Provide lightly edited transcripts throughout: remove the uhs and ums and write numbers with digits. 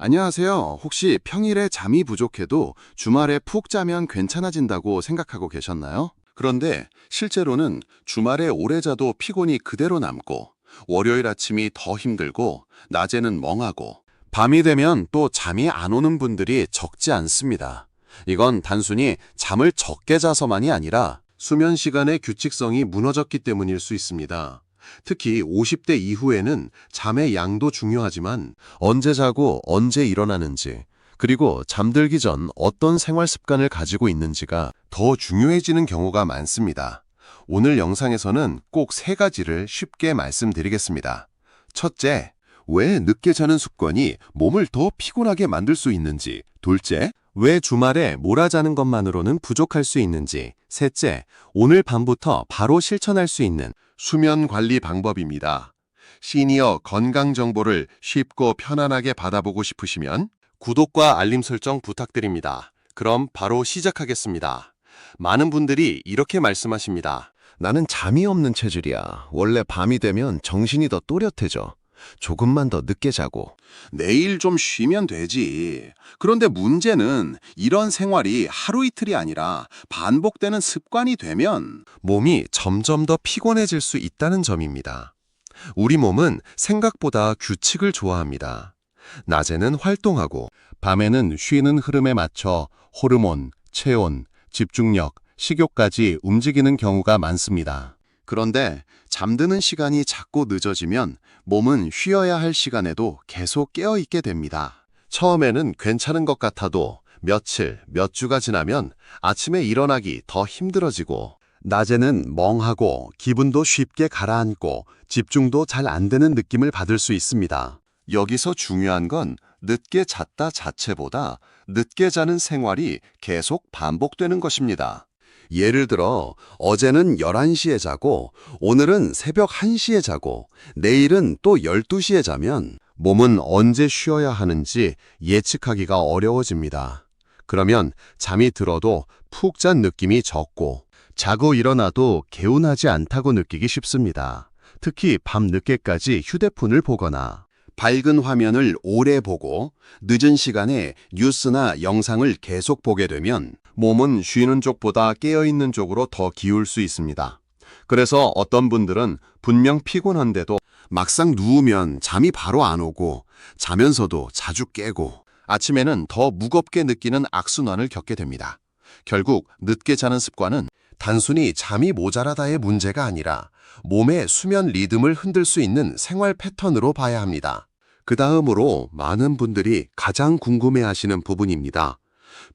안녕하세요. 혹시 평일에 잠이 부족해도 주말에 푹 자면 괜찮아진다고 생각하고 계셨나요? 그런데 실제로는 주말에 오래 자도 피곤이 그대로 남고, 월요일 아침이 더 힘들고, 낮에는 멍하고, 밤이 되면 또 잠이 안 오는 분들이 적지 않습니다. 이건 단순히 잠을 적게 자서만이 아니라 수면 시간의 규칙성이 무너졌기 때문일 수 있습니다. 특히 50대 이후에는 잠의 양도 중요하지만 언제 자고 언제 일어나는지, 그리고 잠들기 전 어떤 생활 습관을 가지고 있는지가 더 중요해지는 경우가 많습니다. 오늘 영상에서는 꼭 세 가지를 쉽게 말씀드리겠습니다. 첫째, 왜 늦게 자는 습관이 몸을 더 피곤하게 만들 수 있는지. 둘째, 왜 주말에 몰아자는 것만으로는 부족할 수 있는지. 셋째, 오늘 밤부터 바로 실천할 수 있는 수면 관리 방법입니다. 시니어 건강 정보를 쉽고 편안하게 받아보고 싶으시면 구독과 알림 설정 부탁드립니다. 그럼 바로 시작하겠습니다. 많은 분들이 이렇게 말씀하십니다. 나는 잠이 없는 체질이야. 원래 밤이 되면 정신이 더 또렷해져. 조금만 더 늦게 자고. 내일 좀 쉬면 되지. 그런데 문제는 이런 생활이 하루 이틀이 아니라 반복되는 습관이 되면 몸이 점점 더 피곤해질 수 있다는 점입니다. 우리 몸은 생각보다 규칙을 좋아합니다. 낮에는 활동하고 밤에는 쉬는 흐름에 맞춰 호르몬, 체온, 집중력, 식욕까지 움직이는 경우가 많습니다. 그런데 잠드는 시간이 자꾸 늦어지면 몸은 쉬어야 할 시간에도 계속 깨어있게 됩니다. 처음에는 괜찮은 것 같아도 며칠, 몇 주가 지나면 아침에 일어나기 더 힘들어지고, 낮에는 멍하고 기분도 쉽게 가라앉고 집중도 잘 안 되는 느낌을 받을 수 있습니다. 여기서 중요한 건 늦게 잤다 자체보다 늦게 자는 생활이 계속 반복되는 것입니다. 예를 들어 어제는 11시에 자고 오늘은 새벽 1시에 자고 내일은 또 12시에 자면 몸은 언제 쉬어야 하는지 예측하기가 어려워집니다. 그러면 잠이 들어도 푹 잔 느낌이 적고 자고 일어나도 개운하지 않다고 느끼기 쉽습니다. 특히 밤 늦게까지 휴대폰을 보거나 밝은 화면을 오래 보고 늦은 시간에 뉴스나 영상을 계속 보게 되면 몸은 쉬는 쪽보다 깨어있는 쪽으로 더 기울 수 있습니다. 그래서 어떤 분들은 분명 피곤한데도 막상 누우면 잠이 바로 안 오고 자면서도 자주 깨고 아침에는 더 무겁게 느끼는 악순환을 겪게 됩니다. 결국 늦게 자는 습관은 단순히 잠이 모자라다의 문제가 아니라 몸의 수면 리듬을 흔들 수 있는 생활 패턴으로 봐야 합니다. 그 다음으로 많은 분들이 가장 궁금해하시는 부분입니다.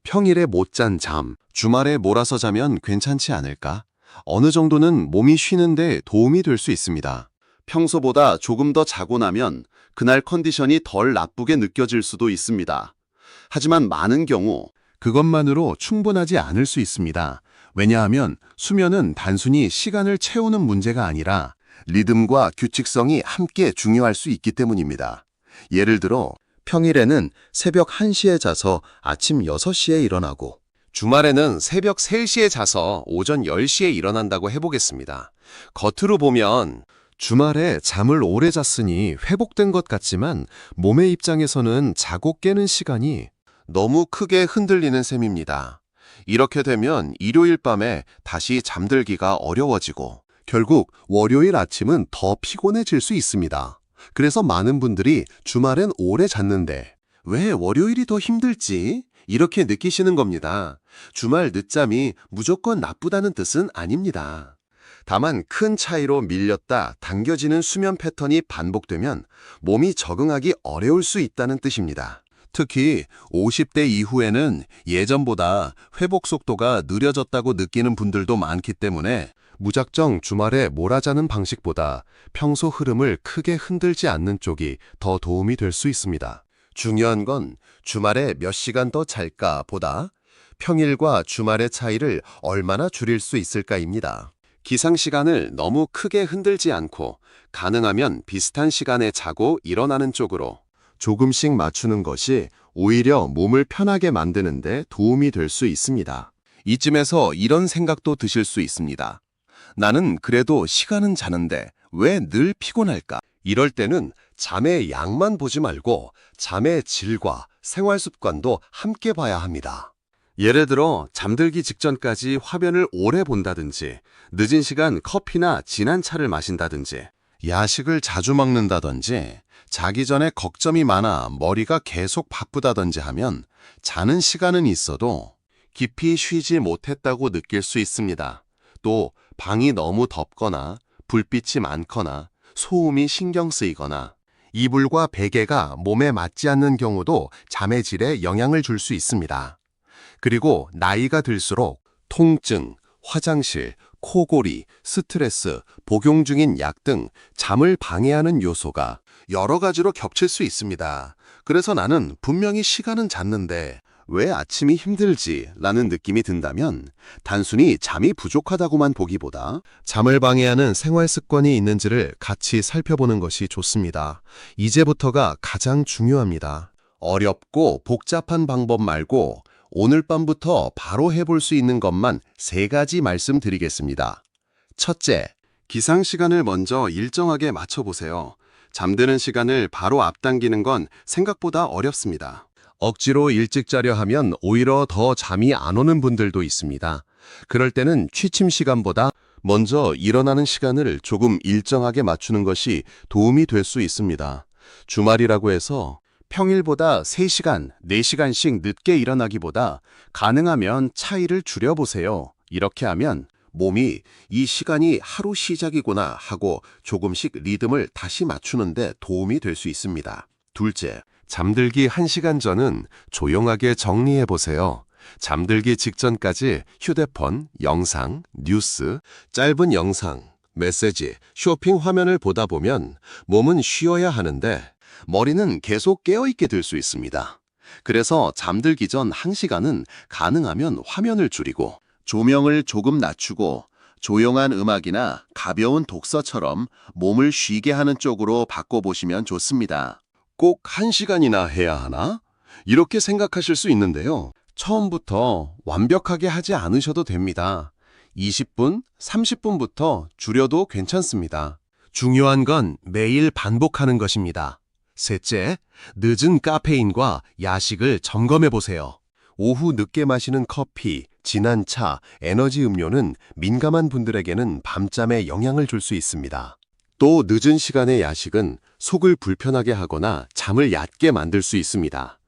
평일에 못 잔 잠, 주말에 몰아서 자면 괜찮지 않을까? 어느 정도는 몸이 쉬는데 도움이 될 수 있습니다. 평소보다 조금 더 자고 나면 그날 컨디션이 덜 나쁘게 느껴질 수도 있습니다. 하지만 많은 경우 그것만으로 충분하지 않을 수 있습니다. 왜냐하면 수면은 단순히 시간을 채우는 문제가 아니라 리듬과 규칙성이 함께 중요할 수 있기 때문입니다. 예를 들어 평일에는 새벽 1시에 자서 아침 6시에 일어나고 주말에는 새벽 3시에 자서 오전 10시에 일어난다고 해보겠습니다. 겉으로 보면 주말에 잠을 오래 잤으니 회복된 것 같지만 몸의 입장에서는 자고 깨는 시간이 너무 크게 흔들리는 셈입니다. 이렇게 되면 일요일 밤에 다시 잠들기가 어려워지고 결국 월요일 아침은 더 피곤해질 수 있습니다. 그래서 많은 분들이 주말엔 오래 잤는데 왜 월요일이 더 힘들지? 이렇게 느끼시는 겁니다. 주말 늦잠이 무조건 나쁘다는 뜻은 아닙니다. 다만 큰 차이로 밀렸다 당겨지는 수면 패턴이 반복되면 몸이 적응하기 어려울 수 있다는 뜻입니다. 특히 50대 이후에는 예전보다 회복 속도가 느려졌다고 느끼는 분들도 많기 때문에 무작정 주말에 몰아자는 방식보다 평소 흐름을 크게 흔들지 않는 쪽이 더 도움이 될 수 있습니다. 중요한 건 주말에 몇 시간 더 잘까 보다 평일과 주말의 차이를 얼마나 줄일 수 있을까입니다. 기상 시간을 너무 크게 흔들지 않고 가능하면 비슷한 시간에 자고 일어나는 쪽으로 조금씩 맞추는 것이 오히려 몸을 편하게 만드는 데 도움이 될 수 있습니다. 이쯤에서 이런 생각도 드실 수 있습니다. 나는 그래도 시간은 자는데 왜 늘 피곤할까? 이럴 때는 잠의 양만 보지 말고 잠의 질과 생활 습관도 함께 봐야 합니다. 예를 들어 잠들기 직전까지 화면을 오래 본다든지, 늦은 시간 커피나 진한 차를 마신다든지, 야식을 자주 먹는다든지, 자기 전에 걱정이 많아 머리가 계속 바쁘다든지 하면 자는 시간은 있어도 깊이 쉬지 못했다고 느낄 수 있습니다. 또 방이 너무 덥거나 불빛이 많거나 소음이 신경 쓰이거나 이불과 베개가 몸에 맞지 않는 경우도 잠의 질에 영향을 줄 수 있습니다. 그리고 나이가 들수록 통증, 화장실, 코골이, 스트레스, 복용 중인 약 등 잠을 방해하는 요소가 여러 가지로 겹칠 수 있습니다. 그래서 나는 분명히 시간은 잤는데 왜 아침이 힘들지? 라는 느낌이 든다면 단순히 잠이 부족하다고만 보기보다 잠을 방해하는 생활 습관이 있는지를 같이 살펴보는 것이 좋습니다. 이제부터가 가장 중요합니다. 어렵고 복잡한 방법 말고 오늘 밤부터 바로 해볼 수 있는 것만 3가지 말씀드리겠습니다. 첫째, 기상 시간을 먼저 일정하게 맞춰보세요. 잠드는 시간을 바로 앞당기는 건 생각보다 어렵습니다. 억지로 일찍 자려 하면 오히려 더 잠이 안 오는 분들도 있습니다. 그럴 때는 취침 시간보다 먼저 일어나는 시간을 조금 일정하게 맞추는 것이 도움이 될 수 있습니다. 주말이라고 해서 평일보다 3시간, 4시간씩 늦게 일어나기보다 가능하면 차이를 줄여보세요. 이렇게 하면 몸이 이 시간이 하루 시작이구나 하고 조금씩 리듬을 다시 맞추는데 도움이 될 수 있습니다. 둘째, 잠들기 1시간 전은 조용하게 정리해보세요. 잠들기 직전까지 휴대폰, 영상, 뉴스, 짧은 영상, 메시지, 쇼핑 화면을 보다 보면 몸은 쉬어야 하는데 머리는 계속 깨어있게 될 수 있습니다. 그래서 잠들기 전 1시간은 가능하면 화면을 줄이고 조명을 조금 낮추고 조용한 음악이나 가벼운 독서처럼 몸을 쉬게 하는 쪽으로 바꿔보시면 좋습니다. 꼭 1시간이나 해야 하나? 이렇게 생각하실 수 있는데요. 처음부터 완벽하게 하지 않으셔도 됩니다. 20분, 30분부터 줄여도 괜찮습니다. 중요한 건 매일 반복하는 것입니다. 셋째, 늦은 카페인과 야식을 점검해 보세요. 오후 늦게 마시는 커피, 진한 차, 에너지 음료는 민감한 분들에게는 밤잠에 영향을 줄 수 있습니다. 또 늦은 시간의 야식은 속을 불편하게 하거나 잠을 얕게 만들 수 있습니다.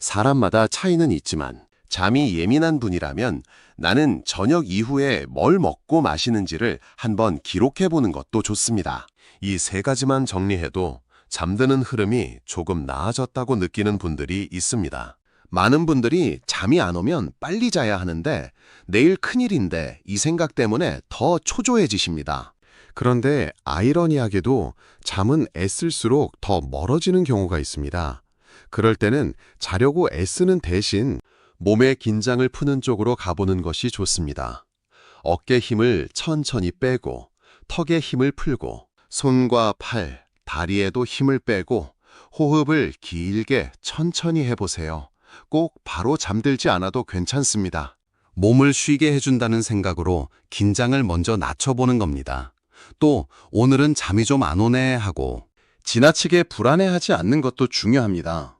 사람마다 차이는 있지만 잠이 예민한 분이라면 나는 저녁 이후에 뭘 먹고 마시는지를 한번 기록해 보는 것도 좋습니다. 이 3가지만 정리해도 잠드는 흐름이 조금 나아졌다고 느끼는 분들이 있습니다. 많은 분들이 잠이 안 오면 빨리 자야 하는데 내일 큰일인데 이 생각 때문에 더 초조해지십니다. 그런데 아이러니하게도 잠은 애쓸수록 더 멀어지는 경우가 있습니다. 그럴 때는 자려고 애쓰는 대신 몸의 긴장을 푸는 쪽으로 가보는 것이 좋습니다. 어깨 힘을 천천히 빼고 턱에 힘을 풀고 손과 팔, 다리에도 힘을 빼고 호흡을 길게 천천히 해보세요. 꼭 바로 잠들지 않아도 괜찮습니다. 몸을 쉬게 해준다는 생각으로 긴장을 먼저 낮춰보는 겁니다. 또 오늘은 잠이 좀 안 오네 하고 지나치게 불안해하지 않는 것도 중요합니다.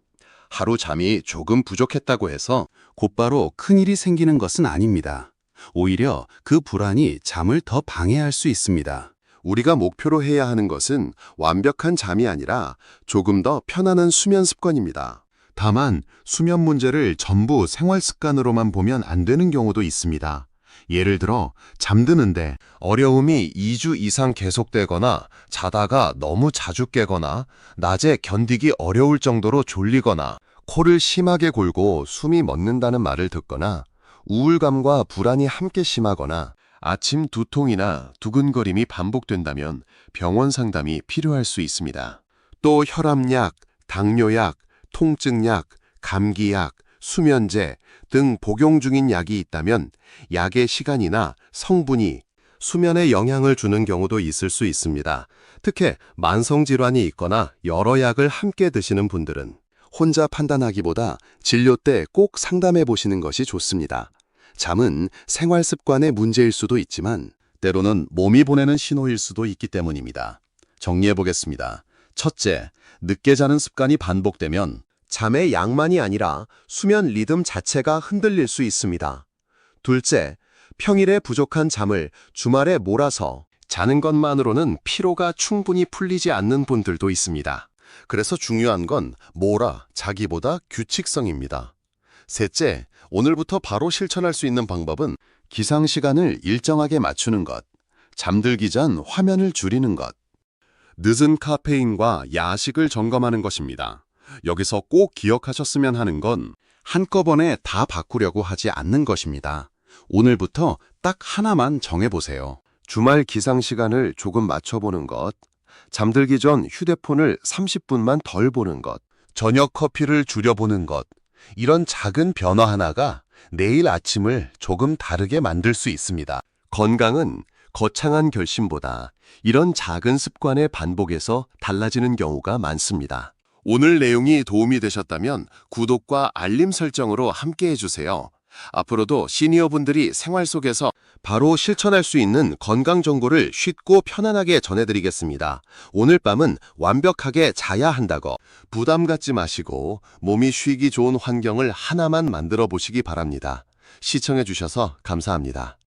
하루 잠이 조금 부족했다고 해서 곧바로 큰일이 생기는 것은 아닙니다. 오히려 그 불안이 잠을 더 방해할 수 있습니다. 우리가 목표로 해야 하는 것은 완벽한 잠이 아니라 조금 더 편안한 수면 습관입니다. 다만 수면 문제를 전부 생활 습관으로만 보면 안 되는 경우도 있습니다. 예를 들어 잠드는데 어려움이 2주 이상 계속되거나 자다가 너무 자주 깨거나 낮에 견디기 어려울 정도로 졸리거나 코를 심하게 골고 숨이 멎는다는 말을 듣거나 우울감과 불안이 함께 심하거나 아침 두통이나 두근거림이 반복된다면 병원 상담이 필요할 수 있습니다. 또 혈압약, 당뇨약, 통증약, 감기약, 수면제 등 복용 중인 약이 있다면 약의 시간이나 성분이 수면에 영향을 주는 경우도 있을 수 있습니다. 특히 만성질환이 있거나 여러 약을 함께 드시는 분들은 혼자 판단하기보다 진료 때 꼭 상담해 보시는 것이 좋습니다. 잠은 생활 습관의 문제일 수도 있지만 때로는 몸이 보내는 신호일 수도 있기 때문입니다. 정리해 보겠습니다. 첫째, 늦게 자는 습관이 반복되면 잠의 양만이 아니라 수면 리듬 자체가 흔들릴 수 있습니다. 둘째, 평일에 부족한 잠을 주말에 몰아서 자는 것만으로는 피로가 충분히 풀리지 않는 분들도 있습니다. 그래서 중요한 건 자기보다 규칙성입니다. 셋째, 오늘부터 바로 실천할 수 있는 방법은 기상 시간을 일정하게 맞추는 것, 잠들기 전 화면을 줄이는 것, 늦은 카페인과 야식을 점검하는 것입니다. 여기서 꼭 기억하셨으면 하는 건 한꺼번에 다 바꾸려고 하지 않는 것입니다. 오늘부터 딱 하나만 정해보세요. 주말 기상 시간을 조금 맞춰보는 것, 잠들기 전 휴대폰을 30분만 덜 보는 것, 저녁 커피를 줄여보는 것, 이런 작은 변화 하나가 내일 아침을 조금 다르게 만들 수 있습니다. 건강은 거창한 결심보다 이런 작은 습관의 반복에서 달라지는 경우가 많습니다. 오늘 내용이 도움이 되셨다면 구독과 알림 설정으로 함께 해주세요. 앞으로도 시니어분들이 생활 속에서 바로 실천할 수 있는 건강 정보를 쉽고 편안하게 전해드리겠습니다. 오늘 밤은 완벽하게 자야 한다고 부담 갖지 마시고 몸이 쉬기 좋은 환경을 하나만 만들어 보시기 바랍니다. 시청해 주셔서 감사합니다.